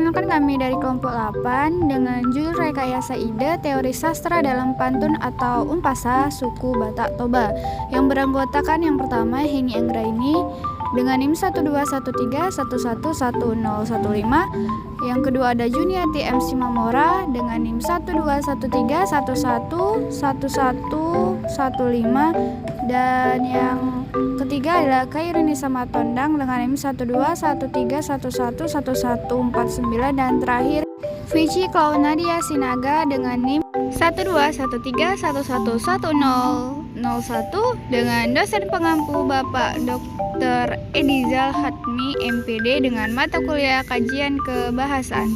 Perkenalkan kami dari kelompok 8 dengan judul Rekayasa Ide Teori Sastra dalam Pantun atau Umpasa Suku Batak Toba, yang beranggotakan yang pertama Heni Anggraini dengan NIM 12131111015. Yang kedua ada Juniati MC Mamora dengan NIM 12131111115. Dan yang ketiga adalah Kairini Samatondang dengan NIM 12131111149. Dan terakhir Vici Klaunadia Sinaga dengan NIM 12131111001 dengan dosen pengampu Bapak Dr. Edizal Hatmi MPD dengan mata kuliah kajian kebahasaan.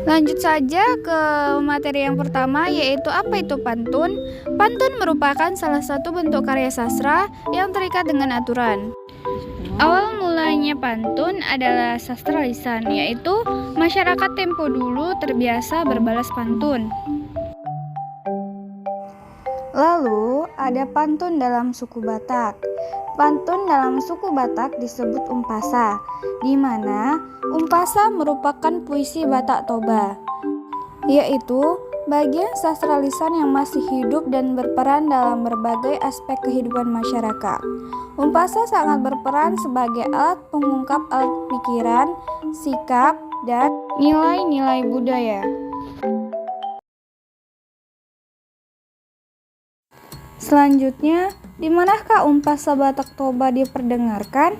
Lanjut saja ke materi yang pertama, yaitu apa itu pantun. Pantun merupakan salah satu bentuk karya sastra yang terikat dengan aturan. Awal mulanya pantun adalah sastra lisan, yaitu masyarakat tempo dulu terbiasa berbalas pantun. Lalu ada pantun dalam suku Batak. Pantun dalam suku Batak disebut umpasa, di mana umpasa merupakan puisi Batak Toba, yaitu bagian sastra lisan yang masih hidup dan berperan dalam berbagai aspek kehidupan masyarakat. Umpasa sangat berperan sebagai alat pengungkap alat pikiran, sikap, dan nilai-nilai budaya. Selanjutnya, di manakah umpasa Batak Toba diperdengarkan?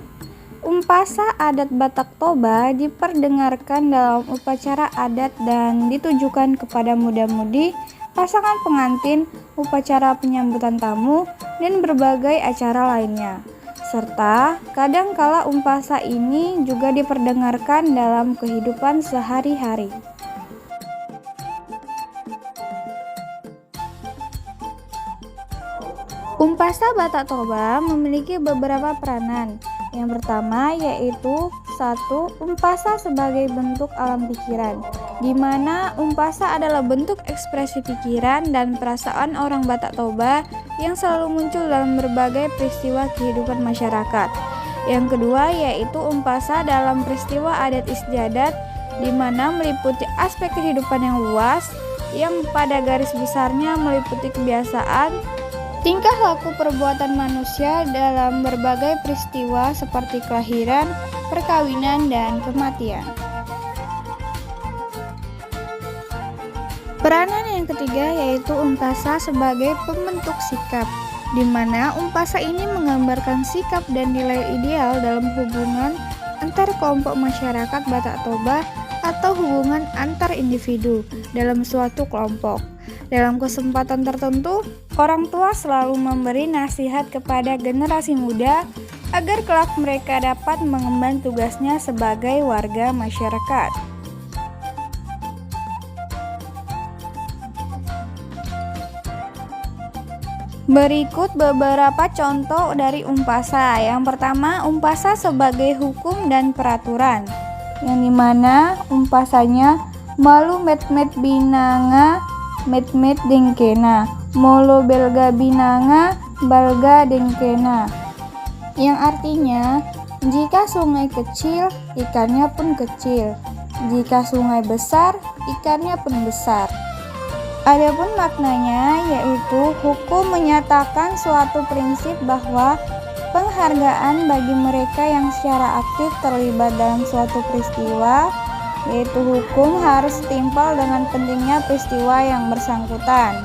Umpasa adat Batak Toba diperdengarkan dalam upacara adat dan ditujukan kepada muda-mudi, pasangan pengantin, upacara penyambutan tamu, dan berbagai acara lainnya. Serta kadangkala umpasa ini juga diperdengarkan dalam kehidupan sehari-hari. Umpasa Batak Toba memiliki beberapa peranan. Yang pertama yaitu 1. Umpasa sebagai bentuk alam pikiran, di mana umpasa adalah bentuk ekspresi pikiran dan perasaan orang Batak Toba yang selalu muncul dalam berbagai peristiwa kehidupan masyarakat. Yang kedua yaitu umpasa dalam peristiwa adat istiadat, di mana meliputi aspek kehidupan yang luas, yang pada garis besarnya meliputi kebiasaan, tingkah laku perbuatan manusia dalam berbagai peristiwa seperti kelahiran, perkawinan, dan kematian. Peranan yang ketiga yaitu umpasa sebagai pembentuk sikap, di mana umpasa ini menggambarkan sikap dan nilai ideal dalam hubungan antar kelompok masyarakat Batak Toba atau hubungan antar individu dalam suatu kelompok. Dalam kesempatan tertentu, orang tua selalu memberi nasihat kepada generasi muda agar kelak mereka dapat mengemban tugasnya sebagai warga masyarakat. Berikut beberapa contoh dari umpasa. Yang pertama, umpasa sebagai hukum dan peraturan, yang dimana umpasanya malu met-met binanga met-met dengkena, molo belga binanga, balga dengkena. Yang artinya, jika sungai kecil, ikannya pun kecil. Jika sungai besar, ikannya pun besar. Adapun maknanya yaitu hukum menyatakan suatu prinsip bahwa penghargaan bagi mereka yang secara aktif terlibat dalam suatu peristiwa, yaitu hukum harus setimpal dengan pentingnya peristiwa yang bersangkutan.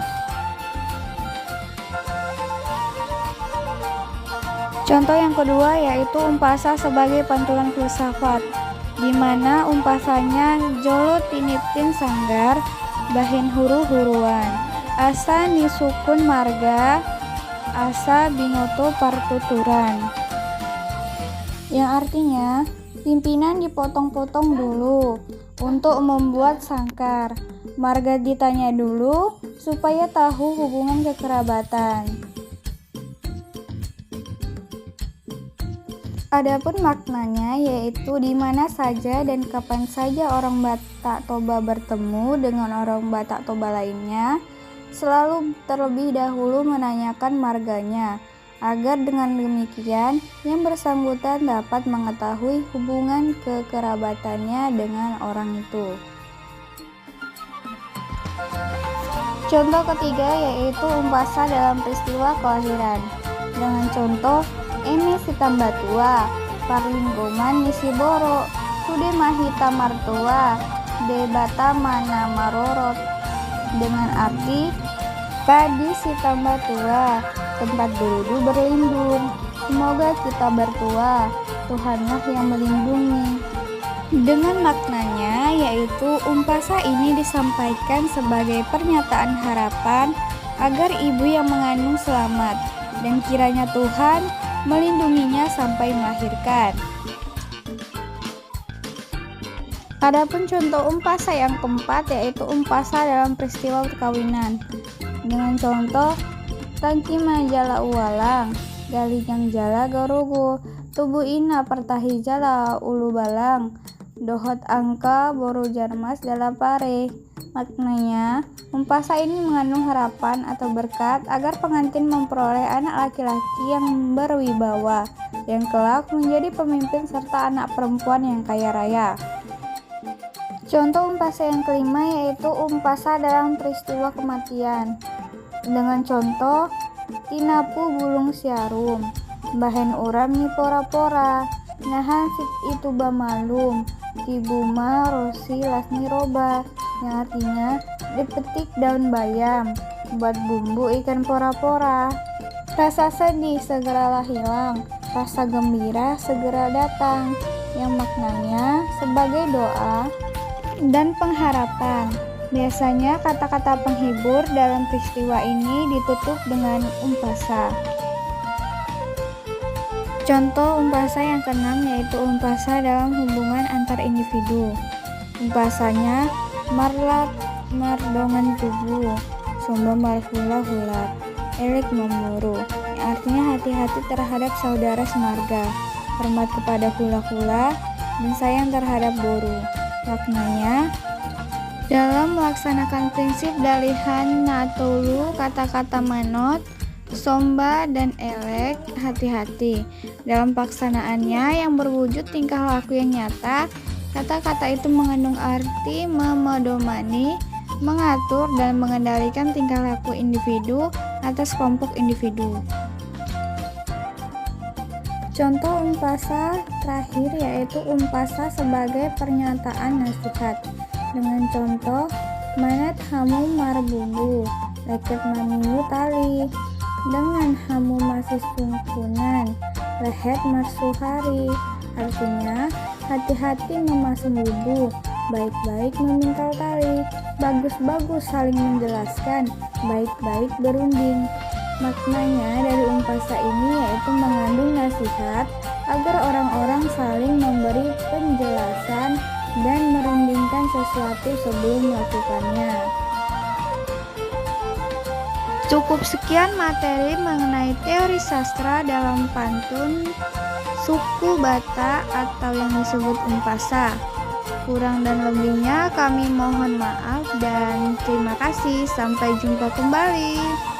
Contoh yang kedua yaitu umpasa sebagai pantulan filsafat, di mana umpasanya jolo tiniptin sanggar, bahin huru-huruan, asa nisukun marga, asa binoto partuturan. Yang artinya, pimpinan dipotong-potong dulu untuk membuat sangkar. Marga ditanya dulu supaya tahu hubungan kekerabatan. Adapun maknanya yaitu di mana saja dan kapan saja orang Batak Toba bertemu dengan orang Batak Toba lainnya, selalu terlebih dahulu menanyakan marganya agar dengan demikian yang bersangkutan dapat mengetahui hubungan kekerabatannya dengan orang itu. Contoh ketiga yaitu umpasa dalam peristiwa kelahiran. Dengan contoh, Emi Sitambatua, Parlinggoman Nisiboro, Sude Mahita Martua, Debata Mana Marorot, dengan arti padi Sitambatua, tempat berudu berlindung. Semoga kita bertua, Tuhanlah yang melindungi. Dengan maknanya yaitu umpasa ini disampaikan sebagai pernyataan harapan agar ibu yang mengandung selamat dan kiranya Tuhan melindunginya sampai melahirkan. Adapun contoh umpasa yang keempat yaitu umpasa dalam peristiwa perkawinan. Dengan contoh Tangki Majala Uwalang, Galijang Jala Garugu, Tubuh Ina Pertahi Jala Ulu Balang, Dohot Angka Boru Jarmas Dalapare. Maknanya, umpasa ini mengandung harapan atau berkat agar pengantin memperoleh anak laki-laki yang berwibawa, yang kelak menjadi pemimpin serta anak perempuan yang kaya raya. Contoh umpasa yang kelima yaitu umpasa dalam peristiwa kematian. Dengan contoh, Tinapu Bulung Siarum, Bahen Uram Ni Pora-Pora, Nahan Sit Itu Bamalum, Tibuma Rosi Lasni Roba, yang artinya dipetik daun bayam, buat bumbu ikan pora-pora. Rasa sedih segeralah hilang, rasa gembira segera datang, yang maknanya sebagai doa dan pengharapan. Biasanya kata-kata penghibur dalam peristiwa ini ditutup dengan umpasa. Contoh umpasa yang keenam yaitu umpasa dalam hubungan antar individu. Umpasanya marlat mardongan tubuh, somba marhula hulat, elik memuru, yang artinya hati-hati terhadap saudara semarga, hormat kepada hula-hula, dan sayang terhadap boru. Maknanya, dalam melaksanakan prinsip dalihan natulu kata-kata manot, somba dan elek, hati-hati. Dalam pelaksanaannya yang berwujud tingkah laku yang nyata, kata-kata itu mengandung arti memedomani, mengatur dan mengendalikan tingkah laku individu atas kelompok individu. Contoh umpasa terakhir yaitu umpasa sebagai pernyataan nasihat. Dengan contoh, manat hamu marbumbu, leket maniu tali, dengan hamu masih sungkunan, lehet marsuhari, artinya hati-hati memasang bubu, baik-baik memintal tali, bagus-bagus saling menjelaskan, baik-baik berunding. Maknanya dari umpasa ini yaitu mengandung nasihat agar orang-orang saling memberi penjelasan dan merundingkan sesuatu sebelum melakukannya. Cukup sekian materi mengenai teori sastra dalam pantun suku Batak atau yang disebut umpasa. Kurang dan lebihnya kami mohon maaf dan terima kasih. Sampai jumpa kembali.